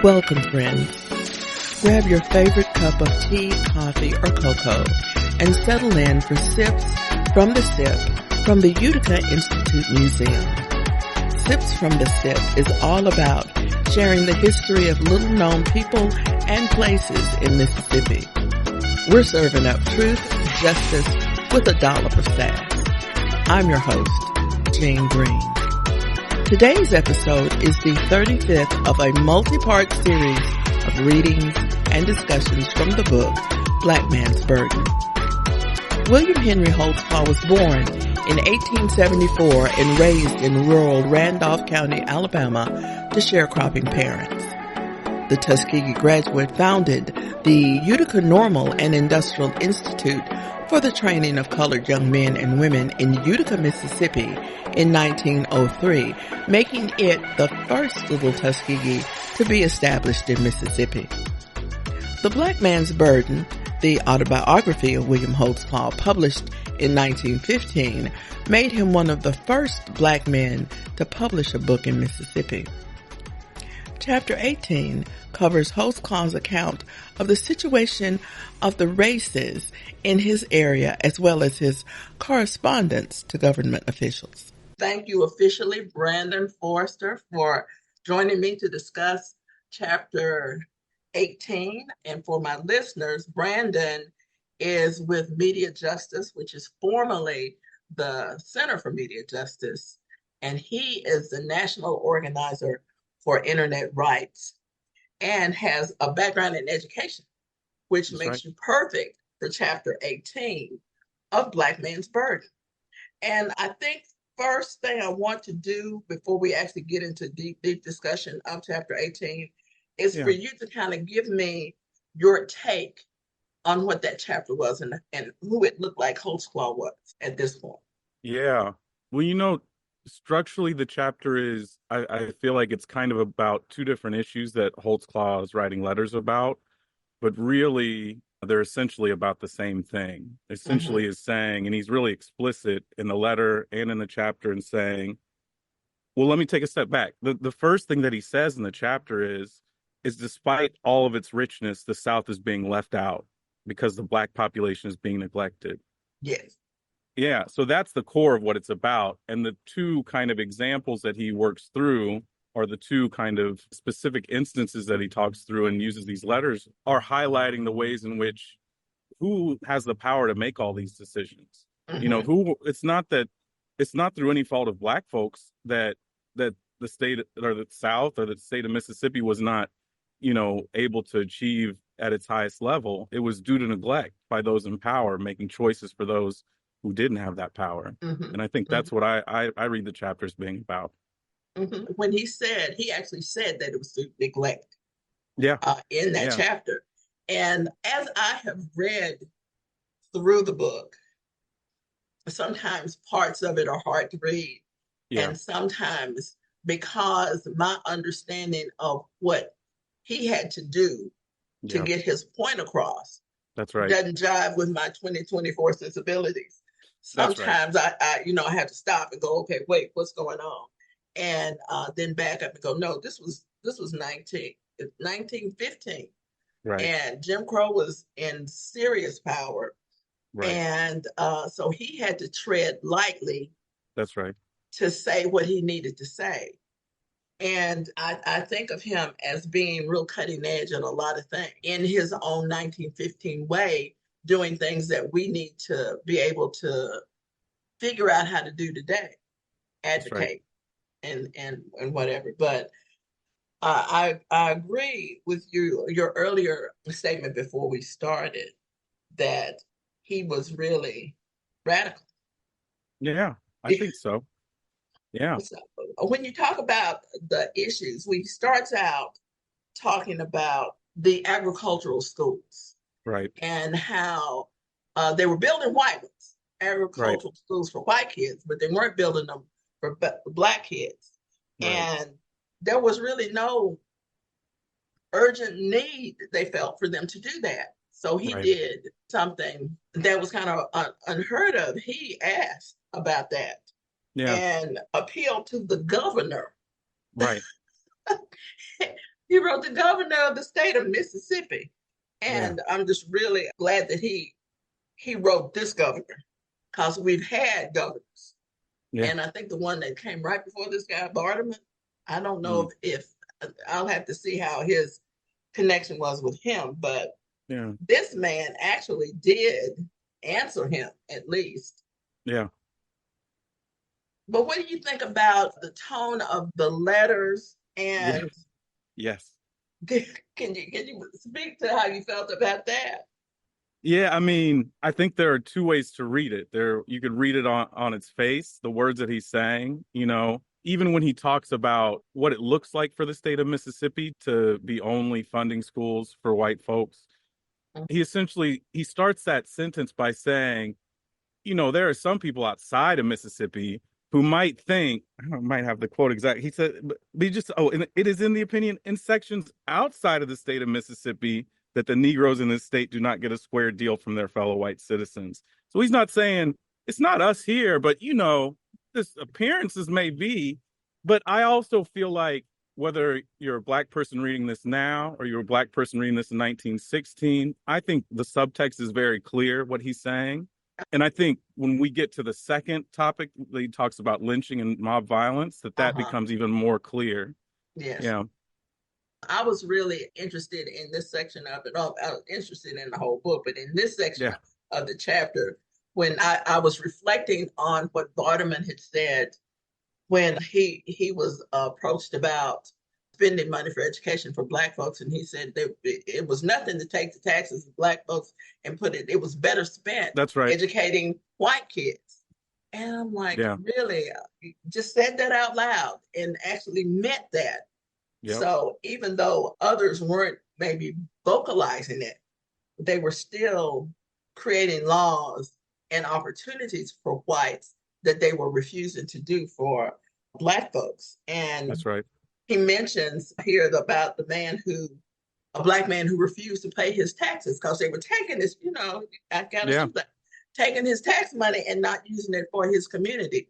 Welcome, friends. Grab your favorite cup of tea, coffee, or cocoa and settle in for Sips from the Sip from the Utica Institute Museum. Sips from the Sip is all about sharing the history of little-known people and places in Mississippi. We're serving up truth, justice, with a dollop of sass. I'm your host, Jean Green. Today's episode is the 35th of a multi-part series of readings and discussions from the book, Black Man's Burden. William Henry Holtzclaw was born in 1874 and raised in rural Randolph County, Alabama, to sharecropping parents. The Tuskegee graduate founded the Utica Normal and Industrial Institute for the training of colored young men and women in Utica, Mississippi in 1903, making it the first little Tuskegee to be established in Mississippi. The Black Man's Burden, the autobiography of William Holtzclaw, published in 1915, made him one of the first black men to publish a book in Mississippi. Chapter 18 covers Holtzclaw's account of the situation of the races in his area, as well as his correspondence to government officials. Thank you officially, Brandon Forrester, for joining me to discuss Chapter 18. And for my listeners, Brandon is with Media Justice, which is formerly the Center for Media Justice, and he is the national organizer for internet rights and has a background in education, which That's makes right. you perfect for Chapter 18 of Black Man's Burden. And I think first thing I want to do before we actually get into deep discussion of Chapter 18 is for you to kind of give me your take on what that chapter was and who it looked like Holtzclaw was at this point. Yeah. Well, structurally, the chapter is, I feel like it's kind of about two different issues that Holtzclaw is writing letters about, but really, they're essentially about the same thing. Essentially is saying, and he's really explicit in the letter and in the chapter in saying, well, let me take a step back. The first thing that he says in the chapter is despite all of its richness, the South is being left out because the Black population is being neglected. Yes. Yeah, so that's the core of what it's about. And the two kind of examples that he works through, or the two kind of specific instances that he talks through and uses these letters, are highlighting the ways in which who has the power to make all these decisions. It's not through any fault of Black folks that the state or the South or the state of Mississippi was not, able to achieve at its highest level. It was due to neglect by those in power, making choices for those who didn't have that power. And I think that's what I read the chapter as being about. When he actually said that it was through neglect. Yeah. In that chapter. And as I have read through the book, sometimes parts of it are hard to read. Yeah. And sometimes because my understanding of what he had to do to get his point across that's right. doesn't jive with my 2024 sensibilities. Sometimes right. I have to stop and go, okay, wait, what's going on? And then back up and go, no, this was 1915. Right. And Jim Crow was in serious power. Right. And so he had to tread lightly. That's right. To say what he needed to say. And I think of him as being real cutting edge on a lot of things in his own 1915 way, doing things that we need to be able to figure out how to do today, advocate and whatever. But I agree with your earlier statement before we started that he was really radical. Yeah, I think so. Yeah. So when you talk about the issues, he starts out talking about the agricultural schools. Right. And how they were building white ones, agricultural schools for white kids, but they weren't building them for Black kids. Right. And there was really no urgent need they felt for them to do that. So he did something that was kind of unheard of. He asked about that and appealed to the governor. Right. He wrote the governor of the state of Mississippi. Yeah. And I'm just really glad that he wrote this governor, because we've had governors. Yeah. And I think the one that came right before this guy, Barterman, I don't know Mm. if I'll have to see how his connection was with him, but Yeah. this man actually did answer him at least. Yeah. But what do you think about the tone of the letters? Yeah. And Yes. can you speak to how you felt about that? Yeah, I mean, I think there are two ways to read it. There, you could read it on its face, the words that he's saying, even when he talks about what it looks like for the state of Mississippi to be only funding schools for white folks. He starts that sentence by saying, there are some people outside of Mississippi who might think, I might have the quote exact. He said, but he just, and it is in the opinion in sections outside of the state of Mississippi that the Negroes in this state do not get a square deal from their fellow white citizens. So he's not saying it's not us here, but this appearances may be. But I also feel like whether you're a black person reading this now or you're a black person reading this in 1916, I think the subtext is very clear what he's saying. And I think when we get to the second topic, he talks about lynching and mob violence, that becomes even more clear. Yes. Yeah. I was really interested in this section of it. I was interested in the whole book, but in this section of the chapter, when I was reflecting on what Barterman had said when he was approached about spending money for education for black folks, and he said that it was nothing to take the taxes of black folks and it was better spent That's right. educating white kids. And I'm like, really? Just said that out loud and actually meant that. Yep. So even though others weren't maybe vocalizing it, they were still creating laws and opportunities for whites that they were refusing to do for black folks. And that's right. He mentions here about a black man who refused to pay his taxes because they were taking this, taking his tax money and not using it for his community.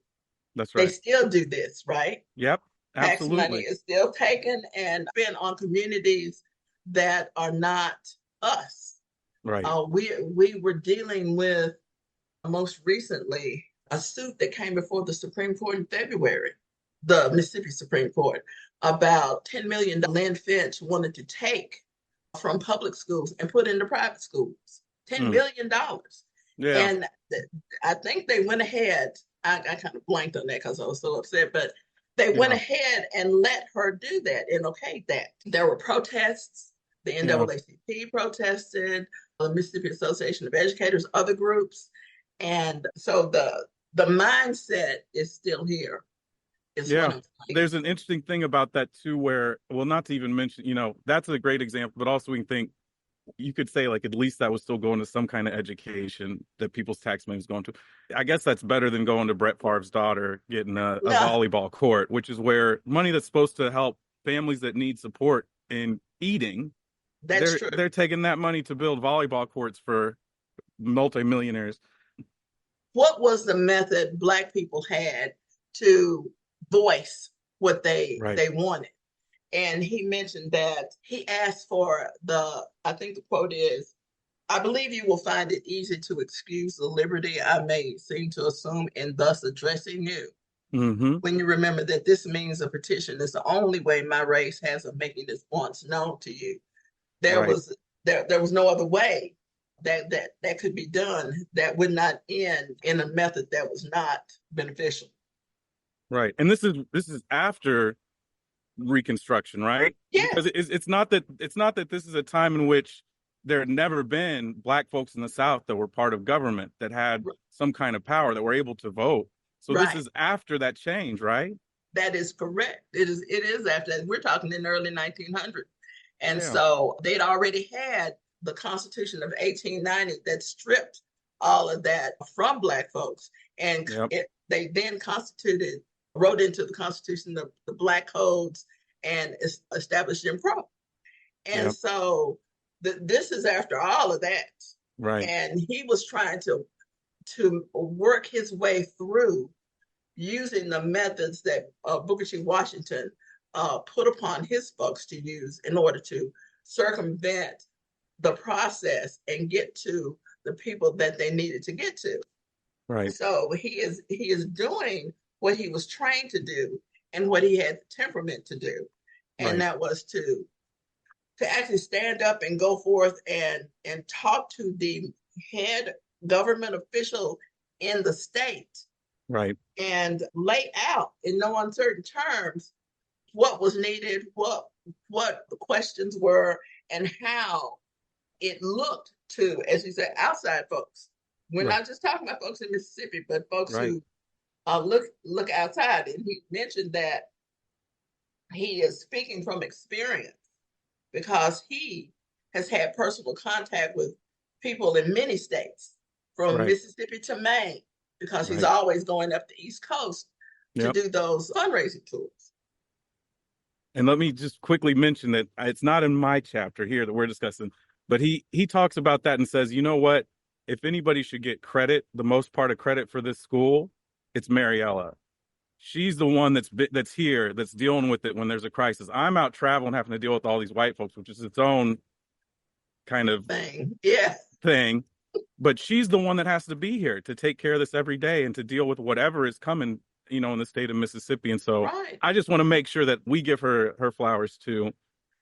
That's right. They still do this, right? Yep. Absolutely. Tax money is still taken and spent on communities that are not us. Right. We were dealing with most recently a suit that came before the Supreme Court in February, the Mississippi Supreme Court, about $10 million Lynn Finch wanted to take from public schools and put into private schools. $10 million. Yeah. And I think they went ahead. I kind of blanked on that because I was so upset, but they went ahead and let her do that and okayed that. There were protests. The NAACP protested, the Mississippi Association of Educators, other groups. And so the mindset is still here. There's an interesting thing about that too, where, well, not to even mention, that's a great example, but also we can think, you could say like, at least that was still going to some kind of education that people's tax money was going to. I guess that's better than going to Brett Favre's daughter getting a volleyball court, which is where money that's supposed to help families that need support in eating. That's true. They're taking that money to build volleyball courts for multimillionaires. What was the method Black people had to voice what they wanted? And he mentioned that he asked for I think the quote is, "I believe you will find it easy to excuse the liberty I may seem to assume in thus addressing you. Mm-hmm. When you remember that this means a petition is the only way my race has of making its wants known to you." There was no other way that could be done that would not end in a method that was not beneficial. Right. And this is after Reconstruction, right? Yeah. Because it's not that this is a time in which there had never been Black folks in the South that were part of government, that had some kind of power, that were able to vote. So this is after that change, right? That is correct. It is after that. We're talking in the early 1900s. And so they'd already had the Constitution of 1890 that stripped all of that from Black folks. And they then wrote into the Constitution the Black codes and established Jim Crow. And so this is after all of that. Right. And he was trying to work his way through using the methods that Booker T. Washington put upon his folks to use in order to circumvent the process and get to the people that they needed to get to. Right. So he is doing what he was trained to do and what he had the temperament to do, and Right. that was to actually stand up and go forth and talk to the head government official in the state Right. and lay out in no uncertain terms what was needed, what the questions were, and how it looked to, as you said, outside folks. We're Right. not just talking about folks in Mississippi, but folks Right. who look outside. And he mentioned that he is speaking from experience because he has had personal contact with people in many states, from Right. Mississippi to Maine, because he's Right. always going up the East Coast to Yep. do those fundraising tours. And let me just quickly mention that it's not in my chapter here that we're discussing, but he talks about that and says, you know what? If anybody should get credit, the most part of credit for this school, it's Mariella. She's the one that's here, that's dealing with it when there's a crisis. I'm out traveling, having to deal with all these white folks, which is its own kind of Thing. Yeah. thing. But she's the one that has to be here to take care of this every day and to deal with whatever is coming, in the state of Mississippi. And so Right. I just want to make sure that we give her flowers too.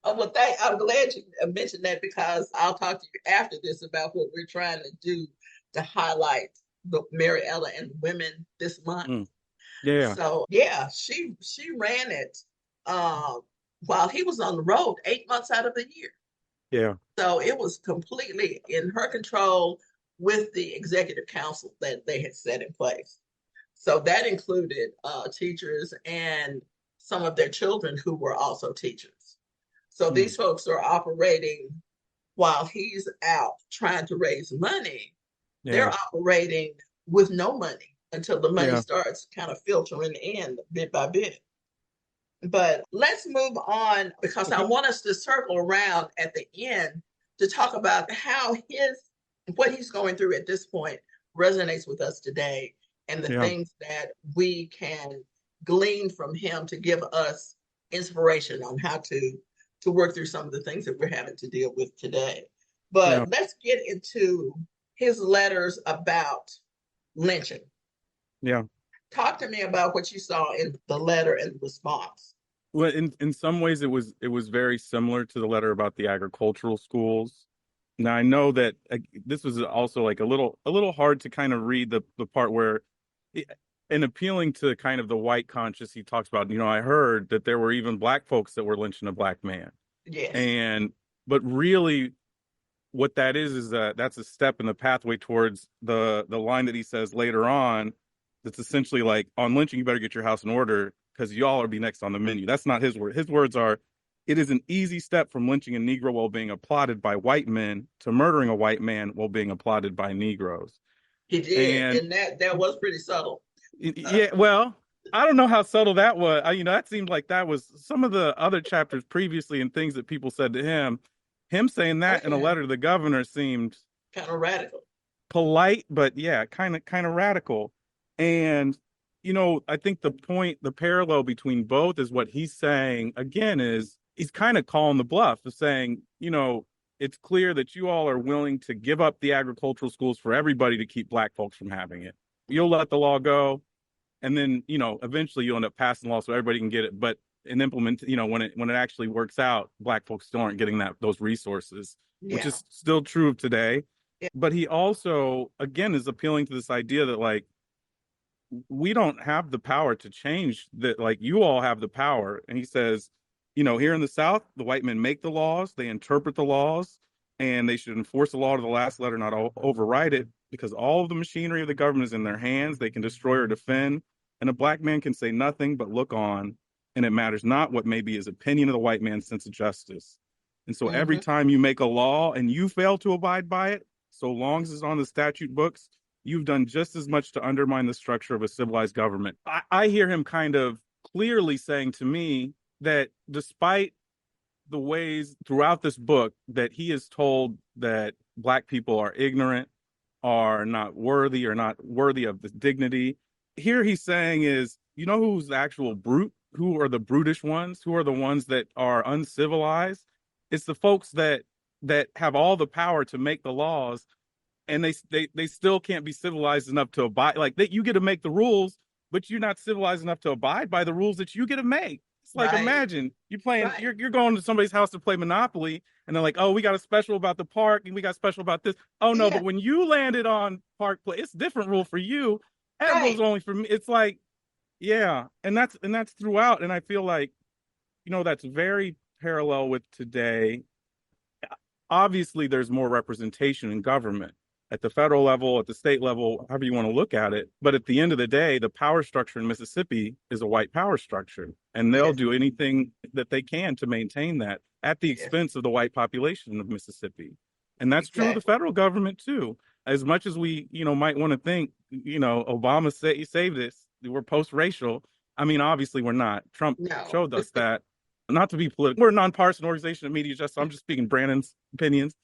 Oh, well, I'm glad you mentioned that, because I'll talk to you after this about what we're trying to do to highlight the Mariella and women this month. Mm. Yeah. So yeah, she ran it while he was on the road 8 months out of the year. Yeah. So it was completely in her control with the executive council that they had set in place. So that included teachers and some of their children who were also teachers. So these folks are operating while he's out trying to raise money. Yeah. They're operating with no money until the money Yeah. starts kind of filtering in bit by bit. But let's move on, because I want us to circle around at the end to talk about how what he's going through at this point resonates with us today, and the things that we can glean from him to give us inspiration on how to work through some of the things that we're having to deal with today. But let's get into his letters about lynching. Yeah. Talk to me about what you saw in the letter and the response. Well, in some ways it was very similar to the letter about the agricultural schools. Now I know that this was also like a little hard to kind of read the part where, in appealing to kind of the white conscious, he talks about, I heard that there were even black folks that were lynching a black man. Yes. But really what that is that's a step in the pathway towards the line that he says later on, that's essentially like, on lynching, you better get your house in order because y'all will be next on the menu. That's not his word. His words are, it is an easy step from lynching a Negro while being applauded by white men to murdering a white man while being applauded by Negroes. He did, and that was pretty subtle. Yeah, well, I don't know how subtle that was. That seemed like that was some of the other chapters previously and things that people said to him. Him saying that in a letter to the governor seemed kind of radical, polite, but yeah, kind of radical. And I think the parallel between both is what he's saying again is he's kind of calling the bluff of saying, it's clear that you all are willing to give up the agricultural schools for everybody to keep black folks from having it. You'll let the law go, and then eventually you'll end up passing law so everybody can get it. But implement, when it actually works out, black folks still aren't getting those resources, which is still true of today. Yeah. But he also again is appealing to this idea that like, we don't have the power to change that, like you all have the power. And he says, here in the South, the white men make the laws, they interpret the laws, and they should enforce the law to the last letter, not override it, because all of the machinery of the government is in their hands. They can destroy or defend, and a black man can say nothing but look on, and it matters not what may be his opinion of the white man's sense of justice. And so every time you make a law and you fail to abide by it, so long as it's on the statute books, you've done just as much to undermine the structure of a civilized government. I hear him kind of clearly saying to me that despite the ways throughout this book that he is told that black people are ignorant, are not worthy, or not worthy of the dignity, here he's saying is, who's the actual brute who are the brutish ones, who are the ones that are uncivilized. It's the folks that have all the power to make the laws, and they still can't be civilized enough to abide. Like that, you get to make the rules, but you're not civilized enough to abide by the rules that you get to make. It's like, Right. imagine you playing, Right. you're going to somebody's house to play Monopoly, and they're like, oh, we got a special about the park, and we got special about this. Oh no, Yeah. but when you landed on Park Place, it's a different rule for you. That rule's Right. only for me. It's like, yeah, and that's throughout, and I feel like, that's very parallel with today. Obviously, there's more representation in government at the federal level, at the state level, however you want to look at it. But at the end of the day, the power structure in Mississippi is a white power structure, and they'll Yes. do anything that they can to maintain that at the Yes. expense of the white population of Mississippi. And that's true of the Exactly. federal government too. As much as we, might want to think, Obama saved this, we're post-racial. I mean, obviously we're not. Trump No. showed us that. Not to be political, we're a nonpartisan organization of media justice. I'm just speaking Brandon's opinions,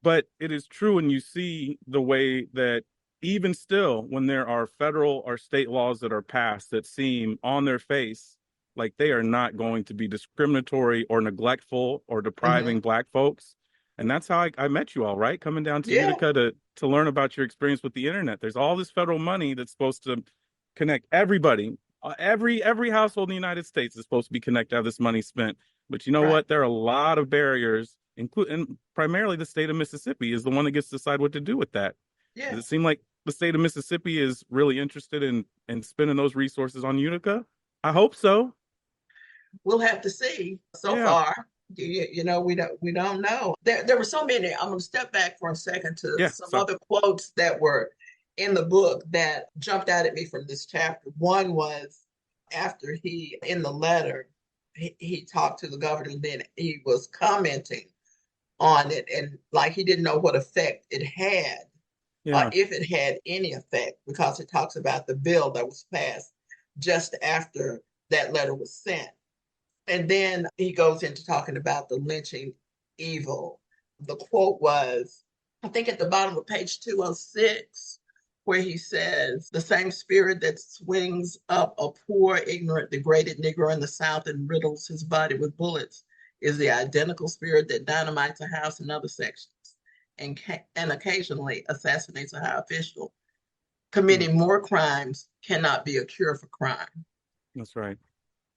but it is true, and you see the way that even still, when there are federal or state laws that are passed that seem on their face like they are not going to be discriminatory or neglectful or depriving Hmm. Black folks. And that's how I met you all, right? Coming down to Yeah. Utica to learn about your experience with the internet. There's all this federal money that's supposed to connect everybody. Every household in the United States is supposed to be connected, have this money spent. But you know Right. what? There are a lot of barriers, including primarily the state of Mississippi is the one that gets to decide what to do with that. Does Yeah. it seem like the state of Mississippi is really interested in spending those resources on Utica? I hope so. We'll have to see. So Yeah. far, we don't know. There were so many. I'm going to step back for a second to Yeah. some So other quotes that were in the book that jumped out at me from this chapter. One was after he, in the letter, he talked to the governor, and then he was commenting on it, and like he didn't know what effect it had, yeah. if it had any effect, because it talks about the bill that was passed just after that letter was sent. And then he goes into talking about the lynching evil. The quote was, I think at the bottom of page 206, where he says, the same spirit that swings up a poor, ignorant, degraded Negro in the South and riddles his body with bullets is the identical spirit that dynamites a house in other sections and occasionally assassinates a high official. Mm, Committing more crimes cannot be a cure for crime. that's right.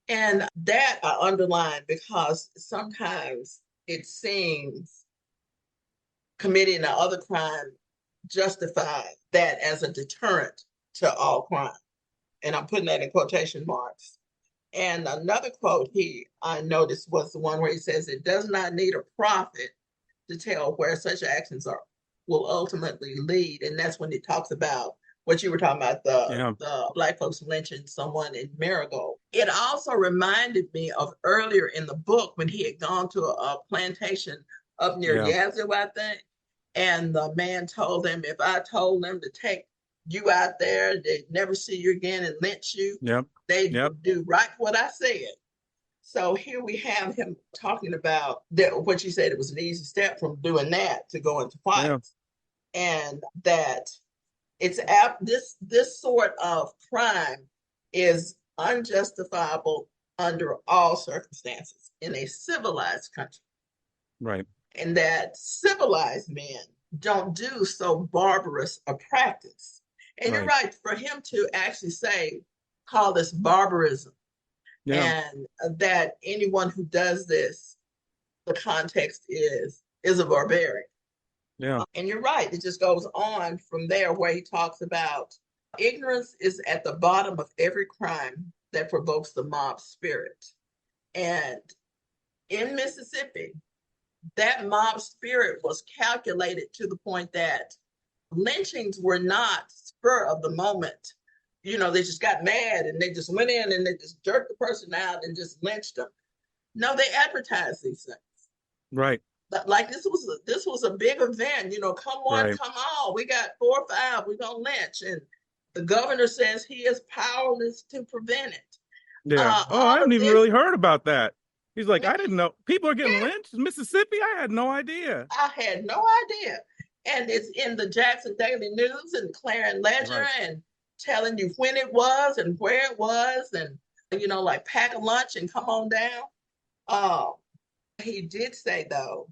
And that I underline because sometimes it seems committing another crime justify that as a deterrent to all crime. And I'm putting that in quotation marks. And another quote I noticed was the one where he says, it does not need a prophet to tell where such actions will ultimately lead. And that's when he talks about what you were talking about, Yeah. the Black folks lynching someone in Marigold. It also reminded me of earlier in the book when he had gone to a plantation up near Yeah. Yazoo, I think, and the man told them, if I told them to take you out there, they'd never see you again and lynch you. Yep. They Yep. would do right what I said. So here we have him talking about that, what you said, it was an easy step from doing that to go into Yeah. fights. And that this sort of crime is unjustifiable under all circumstances in a civilized country. Right. And that civilized men don't do so barbarous a practice. And you're Right. right, for him to actually call this barbarism, Yeah. and that anyone who does this, the context is a barbarian. Yeah. And you're right, it just goes on from there where he talks about ignorance is at the bottom of every crime that provokes the mob spirit. And in Mississippi, that mob spirit was calculated to the point that lynchings were not spur of the moment. They just got mad and they just went in and they just jerked the person out and just lynched them. No, they advertised these things. Right. Like this was a big event. Come on, Right. come on. We got 4 or 5. We're gonna lynch, and the governor says he is powerless to prevent it. Yeah. Oh, I All haven't of even this, really heard about that. He's like, I mhm, didn't know people are getting yeah, lynched in Mississippi. I had no idea. I had no idea. And it's in the Jackson Daily News and Clarion Ledger Right. and telling you when it was and where it was. And like pack a lunch and come on down. Um, he did say, though,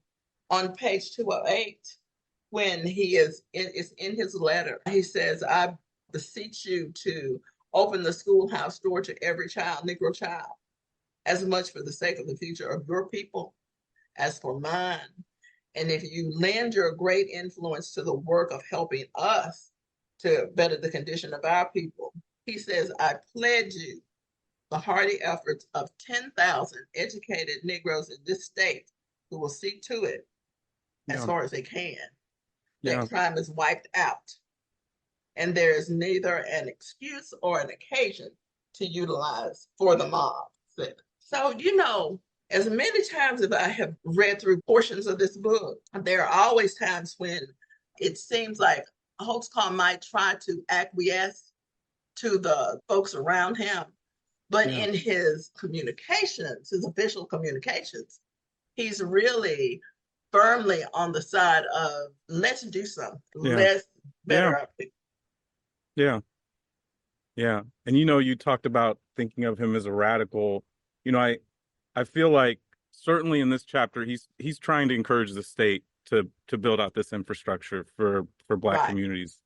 on page 208, when it's in his letter, he says, I beseech you to open the schoolhouse door to every child, Negro child, as much for the sake of the future of your people as for mine. And if you lend your great influence to the work of helping us to better the condition of our people, he says, I pledge you the hearty efforts of 10,000 educated Negroes in this state who will see to it, as far as they can, that crime is wiped out. And there is neither an excuse or an occasion to utilize for the mob. So, as many times as I have read through portions of this book, there are always times when it seems like Holtzclaw might try to acquiesce to the folks around him. But in his communications, his official communications, he's really firmly on the side of let's do something. Let's better our people. Yeah. Yeah. And you talked about thinking of him as a radical. I feel like certainly in this chapter he's trying to encourage the state to build out this infrastructure for Black communities.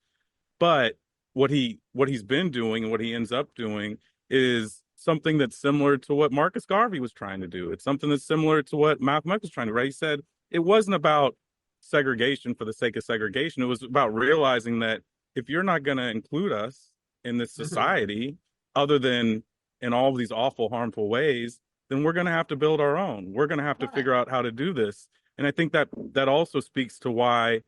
But what he's been doing and what he ends up doing is something that's similar to what Marcus Garvey was trying to do. It's something that's similar to what Malcolm X was trying to do, right? He said it wasn't about segregation for the sake of segregation. It was about realizing that if you're not going to include us in this society, other than in all of these awful, harmful ways, then we're going to have to build our own. We're going to have to figure out how to do this. And I think that also speaks to why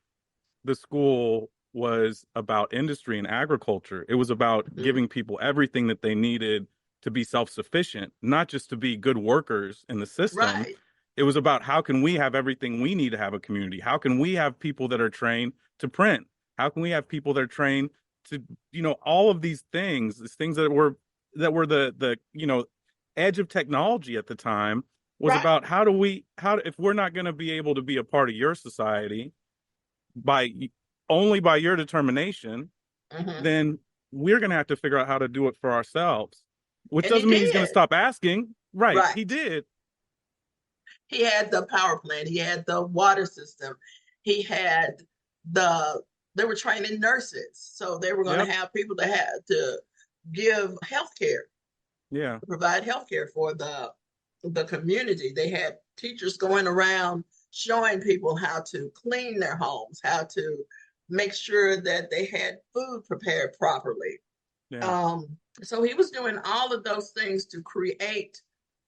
the school was about industry and agriculture. It was about giving people everything that they needed to be self-sufficient, not just to be good workers in the system. Right. It was about how can we have everything we need to have a community? How can we have people that are trained to print? How can we have people that are trained to, all of these things that were the edge of technology at the time was about how if we're not going to be able to be a part of your society only by your determination, then we're going to have to figure out how to do it for ourselves, which doesn't mean he's going to stop asking. Right. He did. He had the power plant. He had the water system. He had they were training nurses. So they were going to have people that had to give healthcare. Yeah. Provide healthcare for the community. They had teachers going around showing people how to clean their homes, how to make sure that they had food prepared properly. Yeah. So he was doing all of those things to create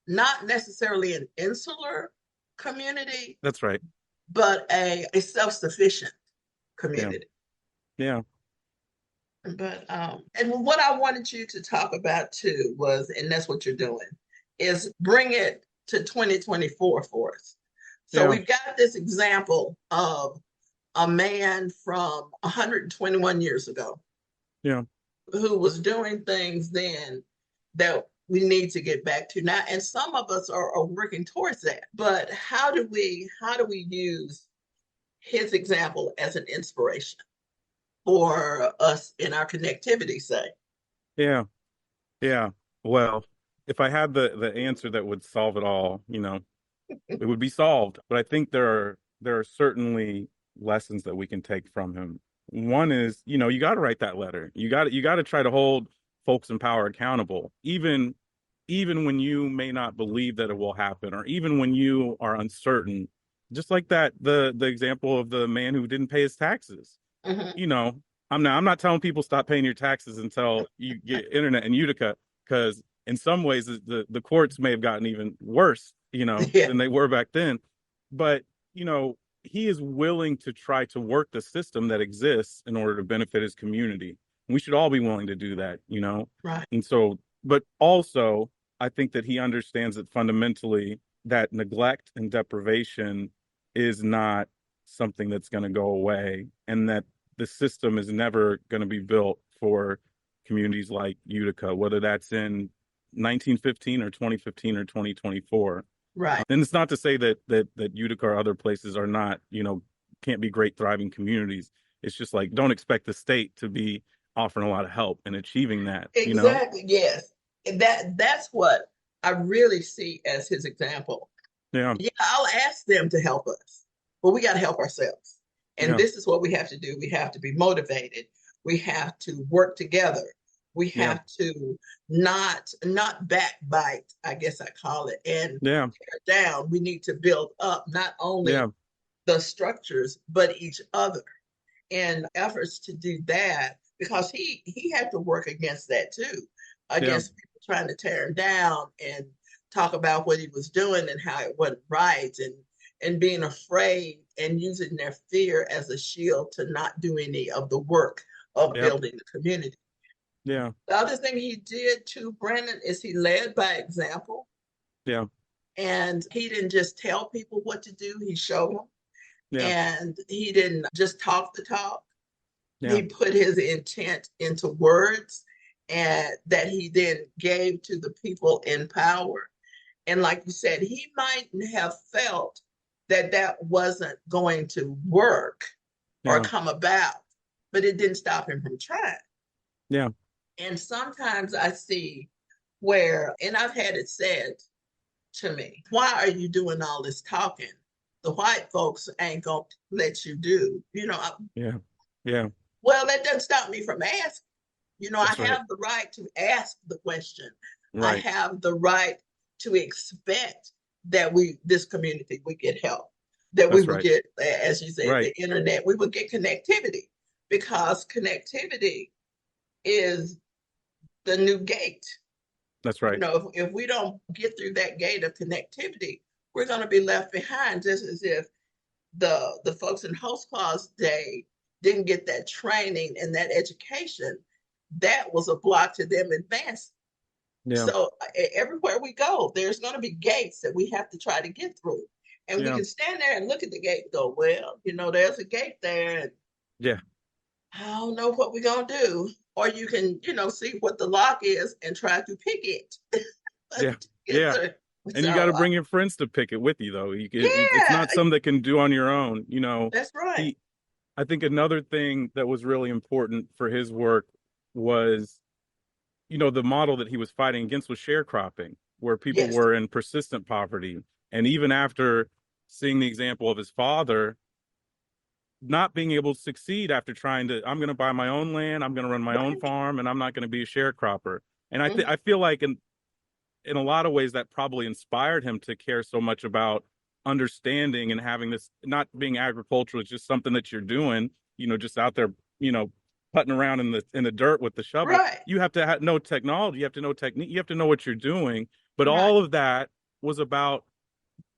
not necessarily an insular community. That's right. But a self-sufficient community. Yeah. But and what I wanted you to talk about too was, and that's what you're doing, is bring it to 2024 for us. So we've got this example of a man from 121 years ago. Yeah. Who was doing things then that we need to get back to now. And some of us are working towards that. But how do we use his example as an inspiration for us in our connectivity, say? Yeah. Well, if I had the answer that would solve it all, it would be solved. But I think there are certainly lessons that we can take from him. One is, you got to write that letter. You got to try to hold folks in power accountable, even when you may not believe that it will happen, or even when you are uncertain. Just like that, the example of the man who didn't pay his taxes. I'm not telling people stop paying your taxes until you get internet in Utica, because in some ways the courts may have gotten even worse, than they were back then. But he is willing to try to work the system that exists in order to benefit his community. We should all be willing to do that, Right. And so, but also, I think that he understands that fundamentally that neglect and deprivation is not something that's going to go away, and that the system is never going to be built for communities like Utica, whether that's in 1915 or 2015 or 2024. Right. And it's not to say that Utica or other places are not, can't be great, thriving communities. It's just like, don't expect the state to be offering a lot of help in achieving that. Exactly. Yes. That's what I really see as his example. Yeah. Yeah, I'll ask them to help us, but we got to help ourselves. And Yeah. this is what we have to do. We have to be motivated. We have to work together. We Yeah. have to not backbite, I guess I call it, and Yeah. tear down. We need to build up not only Yeah. the structures, but each other. And efforts to do that, because he had to work against that too, Yeah. against people trying to tear him down and talk about what he was doing and how it wasn't right, and being afraid and using their fear as a shield to not do any of the work of Yep. building the community. Yeah. The other thing he did too, Brandon, is he led by example. Yeah. And he didn't just tell people what to do, he showed them. Yeah. And he didn't just talk the talk. Yeah. He put his intent into words, and that he then gave to the people in power. And like you said, he might have felt that that wasn't going to work or Yeah. come about, but it didn't stop him from trying. Yeah. And sometimes I see where, and I've had it said to me, why are you doing all this talking? The white folks ain't going to let you do, Yeah. Yeah. well, that doesn't stop me from asking. I That's right. have the right to ask the question. I Right. have the right to expect that this community would get help, that we That's would right. get, as you said, Right. the internet, we would get connectivity, because connectivity is the new gate. That's right. If we don't get through that gate of connectivity, we're going to be left behind, just as if the folks in Holtzclaw's day didn't get that training and that education. That was a block to them advancing. Yeah. So everywhere we go, there's going to be gates that we have to try to get through. And we Yeah. can stand there and look at the gate and go, well, there's a gate there, and Yeah. I don't know what we're going to do. Or you can, see what the lock is and try to pick it. Yeah. Yeah. And you got So, to bring your friends to pick it with you, though. It's yeah, not something that can do on your own. that's right. He, I think another thing that was really important for his work was, the model that he was fighting against was sharecropping, where people Yes, were in persistent poverty. And even after seeing the example of his father not being able to succeed after I'm going to buy my own land, I'm going to run my own right. farm, and I'm not going to be a sharecropper. And Mhm. I feel like in a lot of ways that probably inspired him to care so much about understanding and having this, not being agricultural, it's just something that you're doing, just out there, putting around in the dirt with the shovel. Right, You have to know technology, you have to know technique, you have to know what you're doing. But right. all of that was about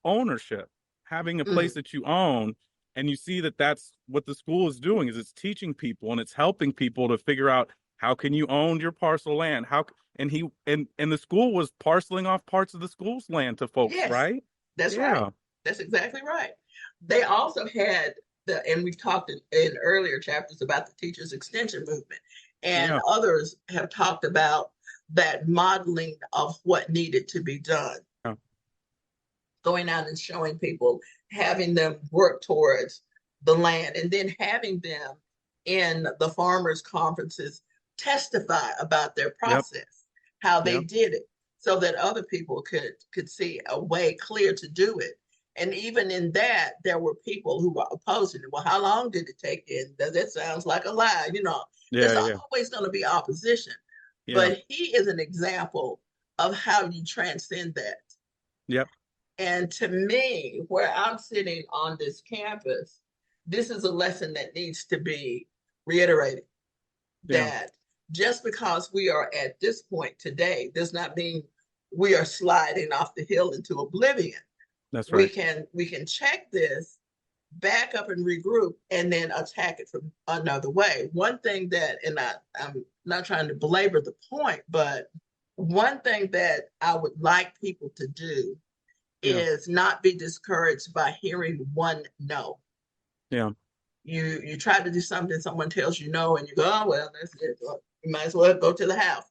ownership, having a Mm. place that you own. And you see that that's what the school is doing, is it's teaching people and it's helping people to figure out, how can you own your parcel land? And the school was parceling off parts of the school's land to folks, Yes, right? that's right. Yeah. That's exactly right. They also had and we've talked in earlier chapters about the teachers extension movement, and Yeah. others have talked about that modeling of what needed to be done, Yeah. going out and showing people, having them work towards the land, and then having them in the farmers conferences testify about their Yep. process, how they Yep. did it, so that other people could see a way clear to do it. And even in that, there were people who were opposing it. Well, how long did it take? And that sounds like a lie. There's Yeah. Yeah. always going to be opposition. Yeah. But he is an example of how you transcend that. Yep. And to me, where I'm sitting on this campus, this is a lesson that needs to be reiterated, Yeah. that just because we are at this point today does not mean we are sliding off the hill into oblivion. That's We right. can check this, back up and regroup, and then attack it from another way. One thing that, and I'm not trying to belabor the point, but one thing that I would like people to do Yeah. is not be discouraged by hearing one no. Yeah. You try to do something, someone tells you no, and you go, oh well, that's it. Well, you might as well go to the house.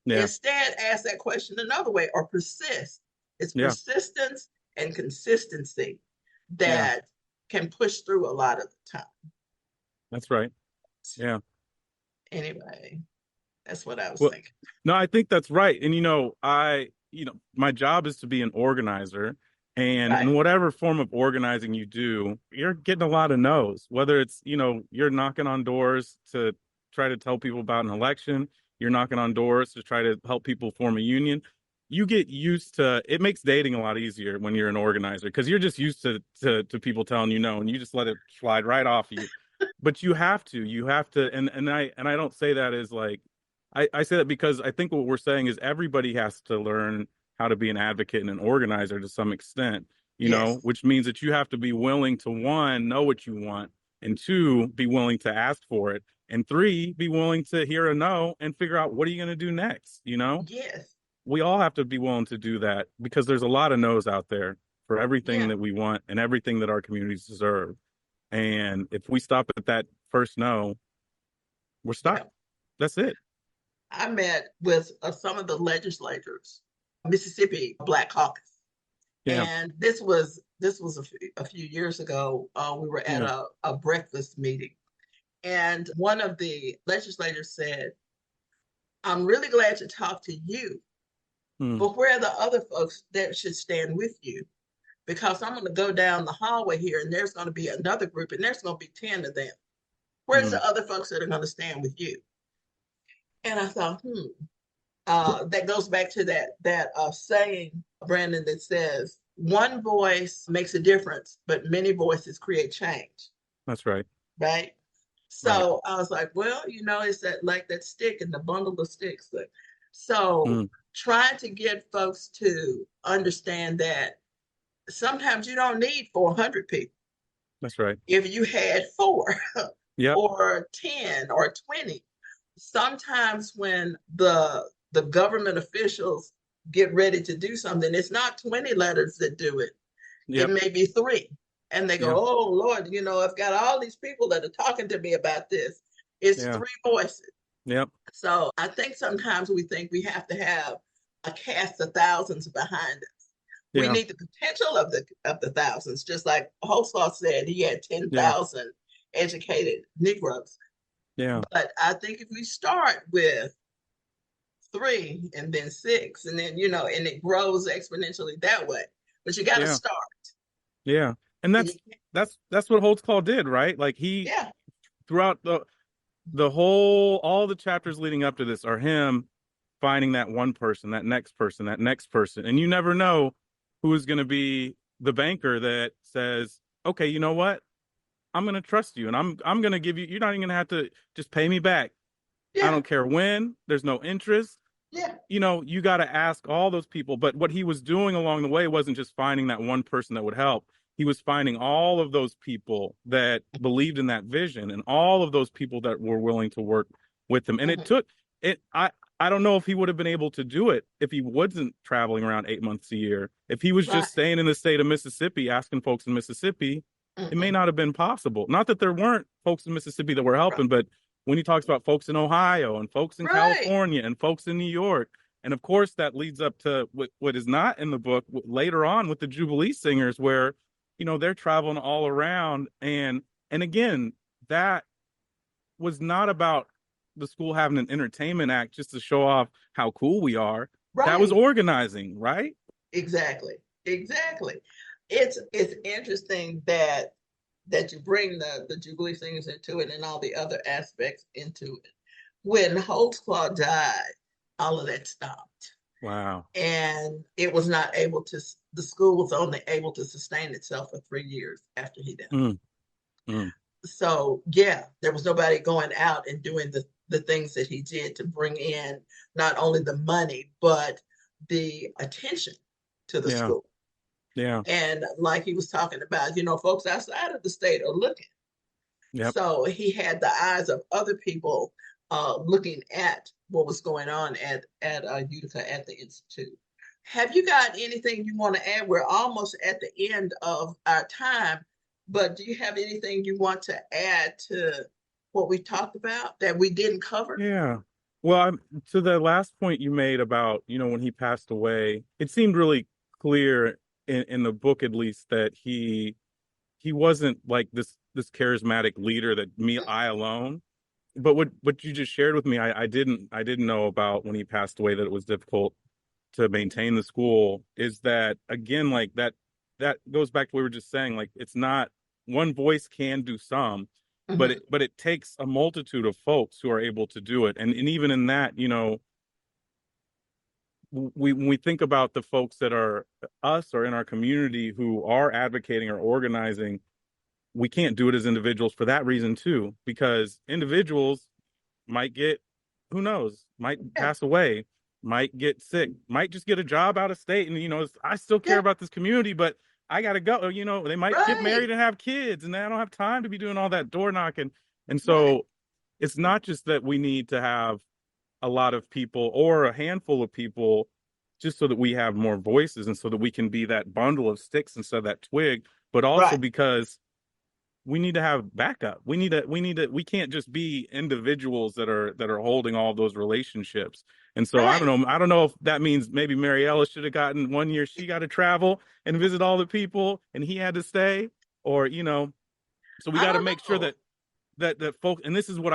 Yeah. Instead, ask that question another way, or persist. It's Yeah. persistence and consistency Yeah. that can push through a lot of the time. That's right. Yeah. Anyway, That's what I was Well, thinking. no, I think that's right. And my job is to be an organizer. And Right. in whatever form of organizing you do, you're getting a lot of no's, whether it's, you're knocking on doors to try to tell people about an election, you're knocking on doors to try to help people form a union. You get used to it. Makes dating a lot easier when you're an organizer because you're just used to people telling you no, and you just let it slide right off you. But you have to, and I don't say that as like I say that because I think what we're saying is everybody has to learn how to be an advocate and an organizer to some extent, Yes. which means that you have to be willing to, one, know what you want, and two, be willing to ask for it, and three, be willing to hear a no and figure out what are you going to do next. Yes. We all have to be willing to do that because there's a lot of no's out there for everything Yeah. that we want and everything that our communities deserve. And if we stop at that first no, we're stuck. Yeah. That's it. I met with some of the legislators, Mississippi Black Caucus, Yeah. and this was a few years ago. We were at Yeah. a breakfast meeting, and one of the legislators said, "I'm really glad to talk to you, Mm, but where are the other folks that should stand with you? Because I'm going to go down the hallway here, and there's going to be another group, and there's going to be 10 of them. Where's mm. the other folks that are going to stand with you?" And I thought, that goes back to that saying, Brandon, that says one voice makes a difference, but many voices create change, That's right. right? Right. So I was like, well, it's that like that stick in the bundle of sticks. So Mm, trying to get folks to understand that sometimes you don't need 400 people. that's right. If you had four Yep. or 10 or 20, sometimes when the government officials get ready to do something, it's not 20 letters that do it. It Yep. may be three. And they go, Yeah. oh Lord, I've got all these people that are talking to me about this. It's Yeah. three voices. Yep. So I think sometimes we think we have to have a cast of thousands behind us. We Yeah. need the potential of the thousands, just like Holtzclaw said, he had Yeah. 10,000 educated Negroes. Yeah. But I think if we start with three and then six, and then, and it grows exponentially that way. But you got to Yeah. start. Yeah. And And that's what Holtzclaw did, right? Like he yeah, throughout the whole all the chapters leading up to this are him finding that one person, that next person, that next person. And you never know who is going to be the banker that says, "Okay, you know what? I'm going to trust you and I'm going to give you you're not even going to have to just pay me back. I yeah, don't care when, there's no interest." yeah, You got to ask all those people. But what he was doing along the way wasn't just finding that one person that would help. He was finding all of those people that believed in that vision and all of those people that were willing to work with him. And it mhm, took it. I don't know if he would have been able to do it if he wasn't traveling around 8 months a year. If he was right, just staying in the state of Mississippi, asking folks in Mississippi, it may mhm, not have been possible. Not that there weren't folks in Mississippi that were right, helping, but when he talks about folks in Ohio and folks in right, California and folks in New York, and of course that leads up to what is not in the book later on with the Jubilee Singers, where they're traveling all around, and again, that was not about the school having an entertainment act just to show off how cool we are. That was right. organizing, right? Exactly, exactly. It's interesting that you bring the Jubilee Singers into it and all the other aspects into it. When Holtzclaw died, all of that stopped. Wow. And it was not able to, the school was only able to sustain itself for 3 years after he died. Mm, mm. So, yeah, there was nobody going out and doing the things that he did to bring in not only the money, but the attention to the Yeah. school. Yeah. And like he was talking about, folks outside of the state are looking. Yep. So he had the eyes of other people looking at what was going on at Utica at the Institute. Have you got anything you want to add? We're almost at the end of our time, but do you have anything you want to add to what we talked about that we didn't cover? Yeah. Well, to the last point you made about, when he passed away, it seemed really clear in the book, at least, that he wasn't like this charismatic leader that I alone. but what you just shared with me, I didn't know about when he passed away, that it was difficult to maintain the school. Is that, again, like that goes back to what we were just saying, like it's not one voice can do some, but Mhm. it takes a multitude of folks who are able to do it. And even in that, when we think about the folks that are us or in our community who are advocating or organizing, we can't do it as individuals for that reason too, because individuals might get, who knows, might Yeah, pass away, might get sick, might just get a job out of state. And, I still care yeah, about this community, but I got to go. They might get right, married and have kids, and I don't have time to be doing all that door knocking. And right, so it's not just that we need to have a lot of people or a handful of people just so that we have more voices and so that we can be that bundle of sticks instead of that twig, but also right, because we need to have backup. We can't just be individuals that are holding all those relationships. And so right. I don't know if that means maybe Mariella should have gotten one year, she got to travel and visit all the people and he had to stay, or so we I got to don't make sure know. that folks, and this is what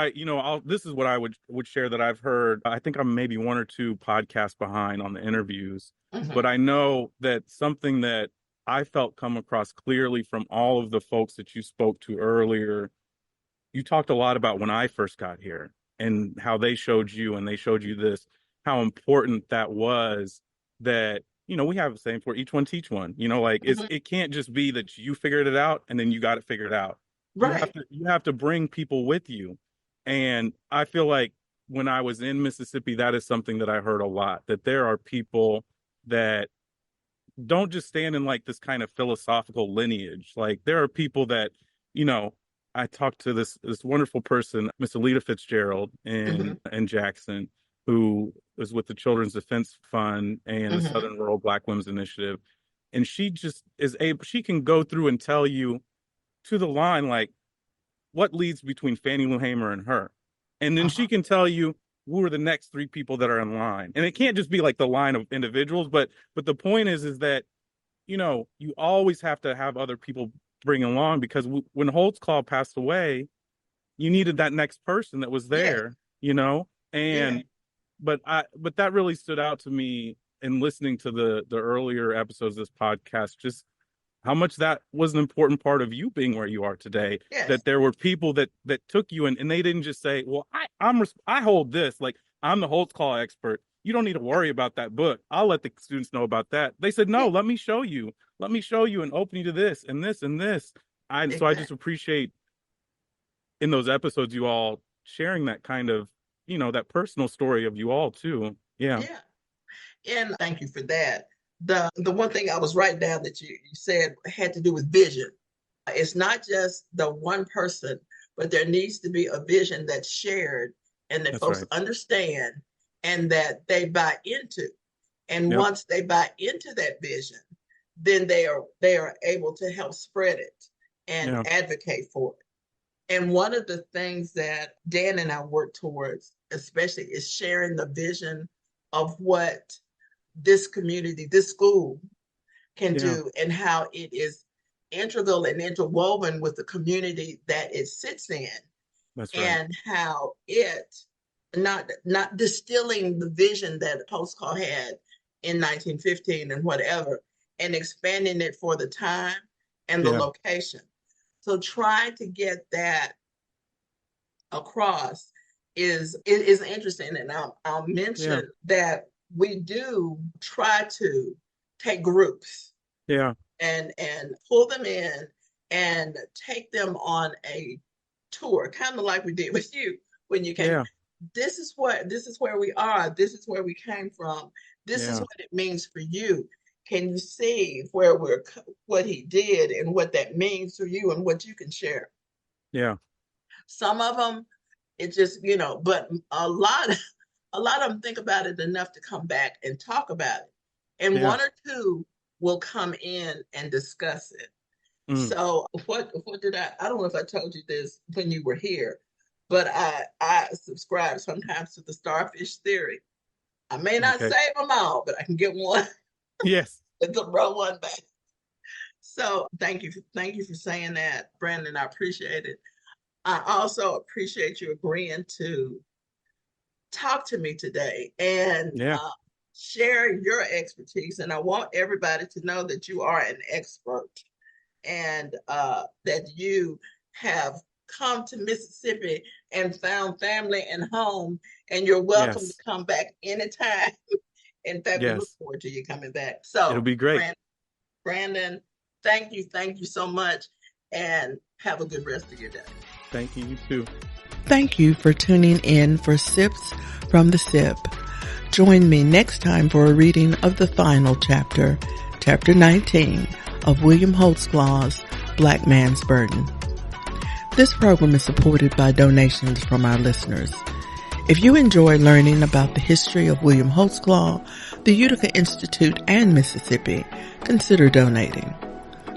this is what I would share that I've heard. I think I'm maybe one or two podcasts behind on the interviews, but Mhm. I know that something that I felt come across clearly from all of the folks that you spoke to earlier. You talked a lot about when I first got here and how they showed you, and they showed you this, how important that was, that we have the same for each one teach one. Like Mhm. it can't just be that you figured it out and then you got it figured out. Right. You have to bring people with you. And I feel like when I was in Mississippi, that is something that I heard a lot, that there are people that don't just stand in like this kind of philosophical lineage. Like there are people that, you know, I talked to this wonderful person, Miss Alita Fitzgerald Mhm. in Jackson, who was with the Children's Defense Fund and the Mhm. Southern Rural Black Women's Initiative. And she just is able, she can go through and tell you to the line, like, what leads between Fannie Lou Hamer and her. And then Uh-huh. she can tell you who are the next three people that are in line. And it can't just be like the line of individuals, but the point is that you always have to have other people bring along, because when Holtzclaw passed away, you needed that next person that was Yes. there, Yeah. and but that really stood out to me in listening to the earlier episodes of this podcast, just how much that was an important part of you being where you are today, Yes. that there were people that took you, and they didn't just say, well, I hold this, like I'm the Holtzclaw expert, you don't need to worry about that book, I'll let the students know about that. They said, no, Yeah. let me show you and open you to this and this and this. I Exactly. just appreciate in those episodes you all sharing that kind of, that personal story of you all too. Yeah. Yeah. And thank you for that. The one thing I was writing down that you said had to do with vision. It's not just the one person, but there needs to be a vision that's shared and that That's folks right. understand and that they buy into. And Yep. once they buy into that vision, then they are able to help spread it and Yeah. advocate for it. And one of the things that Dan and I work towards, especially, is sharing the vision of what this community, this school can Yeah. do, and how it is integral and interwoven with the community that it sits in, That's right. and how it not distilling the vision that Holtzclaw had in 1915 and whatever, and expanding it for the time and the Yeah. location. So trying to get that across is interesting, and I'll Yeah. mention that we do try to take groups Yeah. and pull them in and take them on a tour, kind of like we did with you when you came. Yeah. This is where we are. This is where we came from. This is Yeah. what it means for you. Can you see where what he did and what that means for you and what you can share? Yeah. Some of them, it just, but a lot of them think about it enough to come back and talk about it. And Yeah. one or two will come in and discuss it. Mm. So what did I don't know if I told you this when you were here, but I subscribe sometimes to the starfish theory. I may not Okay. save them all, but I can get one Yes. to throw one back. So thank you for saying that, Brandon. I appreciate it. I also appreciate you agreeing to talk to me today and Yeah. share your expertise. And I want everybody to know that you are an expert and that you have come to Mississippi and found family and home, and you're welcome to Yes. come back anytime. In fact, we look Yes. forward to you coming back. It'll So, be great. Brandon, thank you so much, and have a good rest of your day. Thank you. You too. Thank you for tuning in for Sips from the Sip. Join me next time for a reading of the final chapter, Chapter 19 of William Holtzclaw's Black Man's Burden. This program is supported by donations from our listeners. If you enjoy learning about the history of William Holtzclaw, the Utica Institute, and Mississippi, consider donating.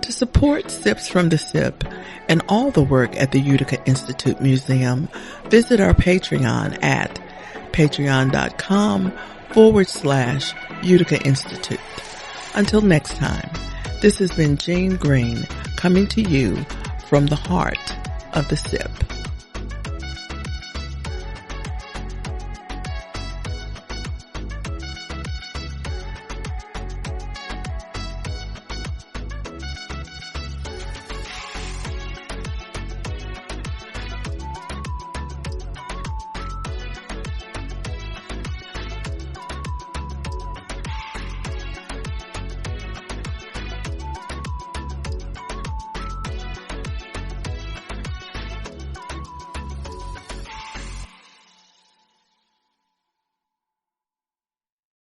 To support Sips from the Sip and all the work at the Utica Institute Museum, visit our Patreon at patreon.com/Utica Institute. Until next time, this has been Jean Green coming to you from the heart of the Sip.